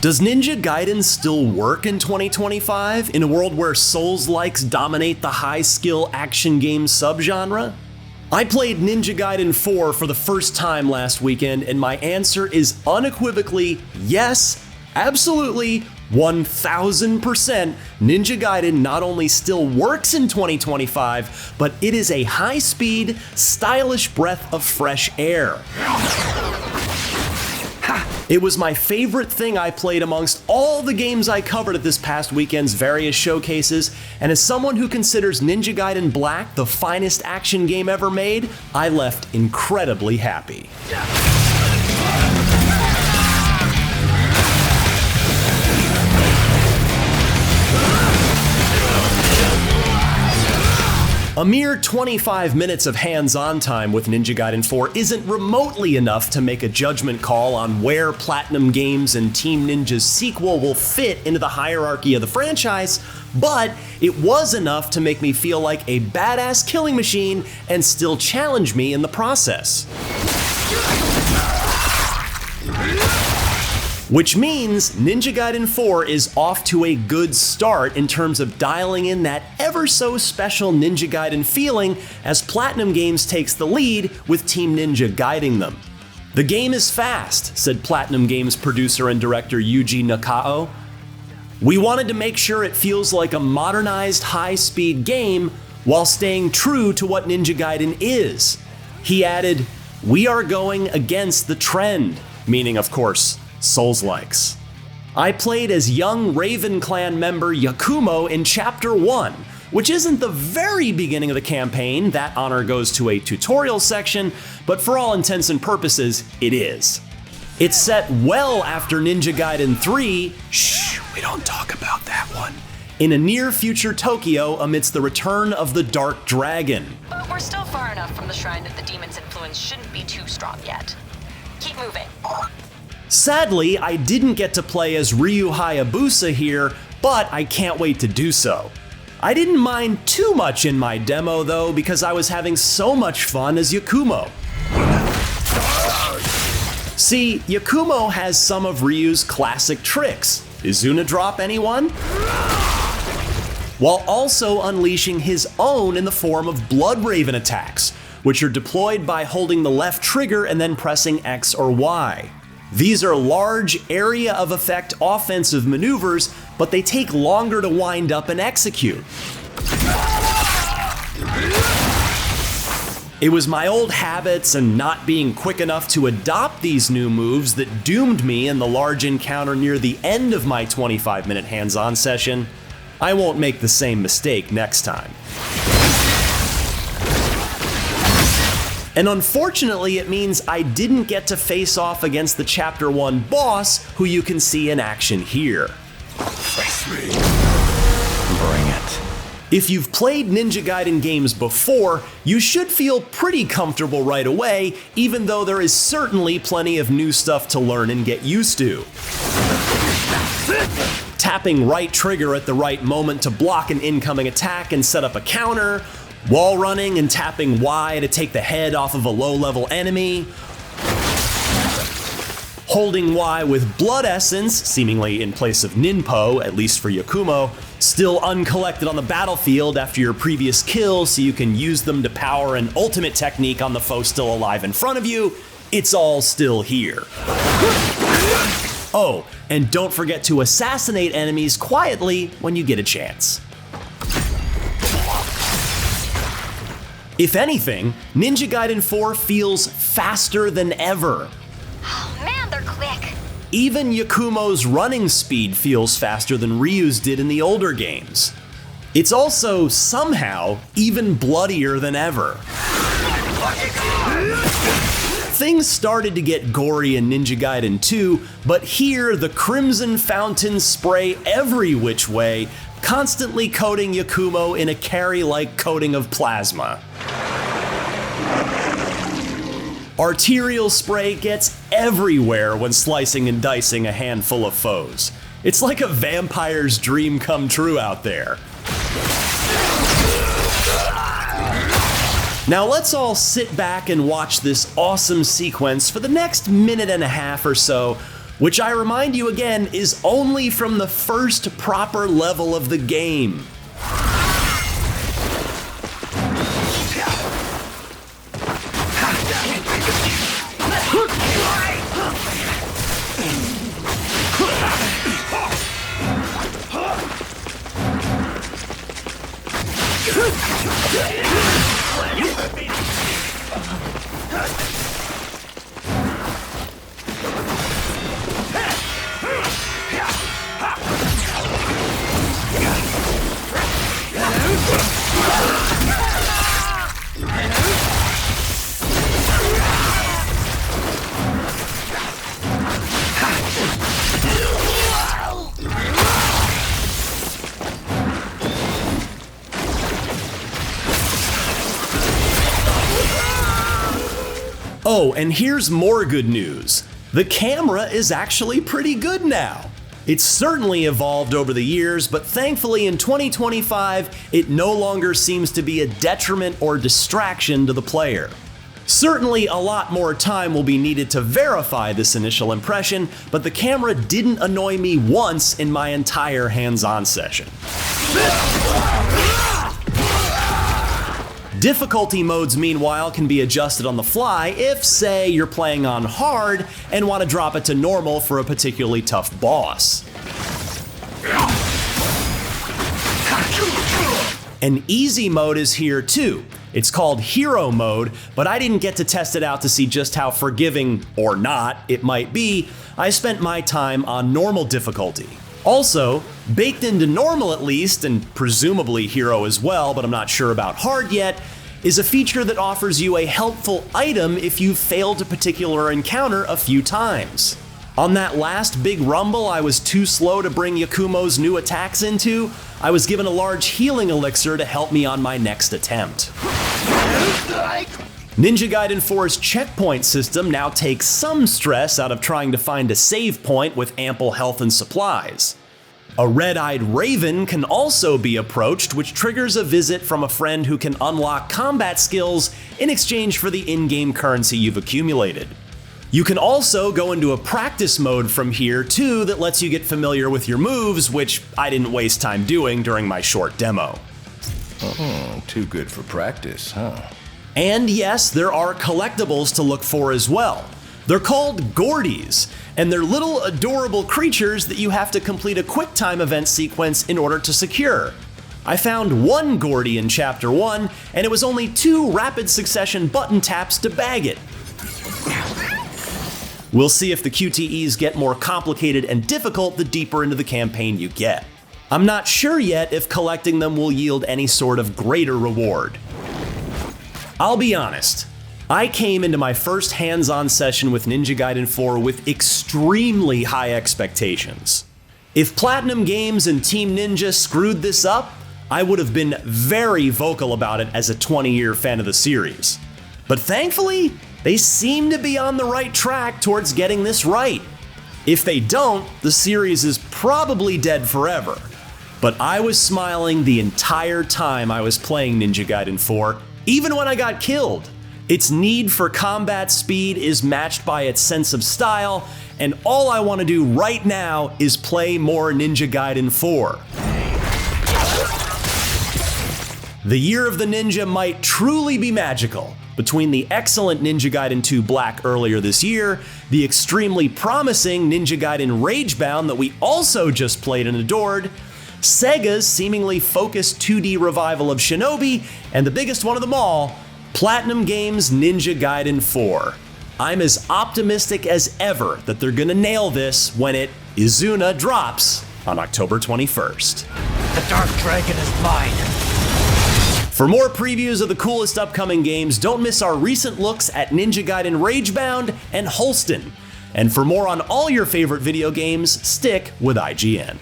Does Ninja Gaiden still work in 2025 in a world where Souls-likes dominate the high-skill action game subgenre? I played Ninja Gaiden 4 for the first time last weekend, and my answer is unequivocally yes, absolutely, 1000%. Ninja Gaiden not only still works in 2025, but it is a high-speed, stylish breath of fresh air. It was my favorite thing I played amongst all the games I covered at this past weekend's various showcases, and as someone who considers Ninja Gaiden Black the finest action game ever made, I left incredibly happy. A mere 25 minutes of hands-on time with Ninja Gaiden 4 isn't remotely enough to make a judgment call on where Platinum Games and Team Ninja's sequel will fit into the hierarchy of the franchise, but it was enough to make me feel like a badass killing machine and still challenge me in the process. Which means Ninja Gaiden 4 is off to a good start in terms of dialing in that ever so special Ninja Gaiden feeling as Platinum Games takes the lead with Team Ninja guiding them. "The game is fast," said Platinum Games producer and director Yuji Nakao. "We wanted to make sure it feels like a modernized high-speed game while staying true to what Ninja Gaiden is." He added, "We are going against the trend," meaning, of course, Souls-likes. I played as young Raven Clan member Yakumo in Chapter 1, which isn't the very beginning of the campaign. That honor goes to a tutorial section, but for all intents and purposes, it is. It's set well after Ninja Gaiden 3, shh, we don't talk about that one, in a near-future Tokyo amidst the return of the Dark Dragon. But we're still far enough from the shrine that the demon's influence shouldn't be too strong yet. Keep moving. Sadly, I didn't get to play as Ryu Hayabusa here, but I can't wait to do so. I didn't mind too much in my demo though, because I was having so much fun as Yakumo. See, Yakumo has some of Ryu's classic tricks. Izuna drop, anyone? While also unleashing his own in the form of Blood Raven attacks, which are deployed by holding the left trigger and then pressing X or Y. These are large area of effect offensive maneuvers, but they take longer to wind up and execute. It was my old habits and not being quick enough to adopt these new moves that doomed me in the large encounter near the end of my 25-minute hands-on session. I won't make the same mistake next time. And unfortunately, it means I didn't get to face off against the Chapter 1 boss, who you can see in action here. Face me. Bring it. If you've played Ninja Gaiden games before, you should feel pretty comfortable right away, even though there is certainly plenty of new stuff to learn and get used to. Tapping right trigger at the right moment to block an incoming attack and set up a counter, wall running and tapping Y to take the head off of a low-level enemy, holding Y with Blood Essence, seemingly in place of Ninpo, at least for Yakumo, still uncollected on the battlefield after your previous kill so you can use them to power an ultimate technique on the foe still alive in front of you. It's all still here. Oh, and don't forget to assassinate enemies quietly when you get a chance. If anything, Ninja Gaiden 4 feels faster than ever. Oh man, they're quick. Even Yakumo's running speed feels faster than Ryu's did in the older games. It's also, somehow, even bloodier than ever. Things started to get gory in Ninja Gaiden 2, but here the crimson fountains spray every which way, constantly coating Yakumo in a carry-like coating of plasma. Arterial spray gets everywhere when slicing and dicing a handful of foes. It's like a vampire's dream come true out there. Now let's all sit back and watch this awesome sequence for the next minute and a half or so, which I remind you again is only from the first proper level of the game. Oh, and here's more good news. The camera is actually pretty good now. It's certainly evolved over the years, but thankfully in 2025, it no longer seems to be a detriment or distraction to the player. Certainly a lot more time will be needed to verify this initial impression, but the camera didn't annoy me once in my entire hands-on session. Difficulty modes, meanwhile, can be adjusted on the fly if, say, you're playing on hard and want to drop it to normal for a particularly tough boss. An easy mode is here too. It's called Hero Mode, but I didn't get to test it out to see just how forgiving, or not, it might be. I spent my time on normal difficulty. Also, baked into normal at least, and presumably hero as well, but I'm not sure about hard yet, is a feature that offers you a helpful item if you've failed a particular encounter a few times. On that last big rumble I was too slow to bring Yakumo's new attacks into, I was given a large healing elixir to help me on my next attempt. Ninja Gaiden 4's checkpoint system now takes some stress out of trying to find a save point with ample health and supplies. A red-eyed raven can also be approached, which triggers a visit from a friend who can unlock combat skills in exchange for the in-game currency you've accumulated. You can also go into a practice mode from here too that lets you get familiar with your moves, which I didn't waste time doing during my short demo. Oh, too good for practice, huh? And yes, there are collectibles to look for as well. They're called Gordies, and they're little adorable creatures that you have to complete a quick time event sequence in order to secure. I found one Gordie in Chapter 1, and it was only 2 rapid succession button taps to bag it. We'll see if the QTEs get more complicated and difficult the deeper into the campaign you get. I'm not sure yet if collecting them will yield any sort of greater reward. I'll be honest, I came into my first hands-on session with Ninja Gaiden 4 with extremely high expectations. If Platinum Games and Team Ninja screwed this up, I would have been very vocal about it as a 20-year fan of the series. But thankfully, they seem to be on the right track towards getting this right. If they don't, the series is probably dead forever. But I was smiling the entire time I was playing Ninja Gaiden 4, even when I got killed. Its need for combat speed is matched by its sense of style, and all I want to do right now is play more Ninja Gaiden 4. The Year of the Ninja might truly be magical. Between the excellent Ninja Gaiden 2 Black earlier this year, the extremely promising Ninja Gaiden Ragebound that we also just played and adored, Sega's seemingly focused 2D revival of Shinobi, and the biggest one of them all, Platinum Games' Ninja Gaiden 4. I'm as optimistic as ever that they're gonna nail this when it, Izuna, drops on October 21st. The Dark Dragon is mine. For more previews of the coolest upcoming games, don't miss our recent looks at Ninja Gaiden Ragebound and Holston. And for more on all your favorite video games, stick with IGN.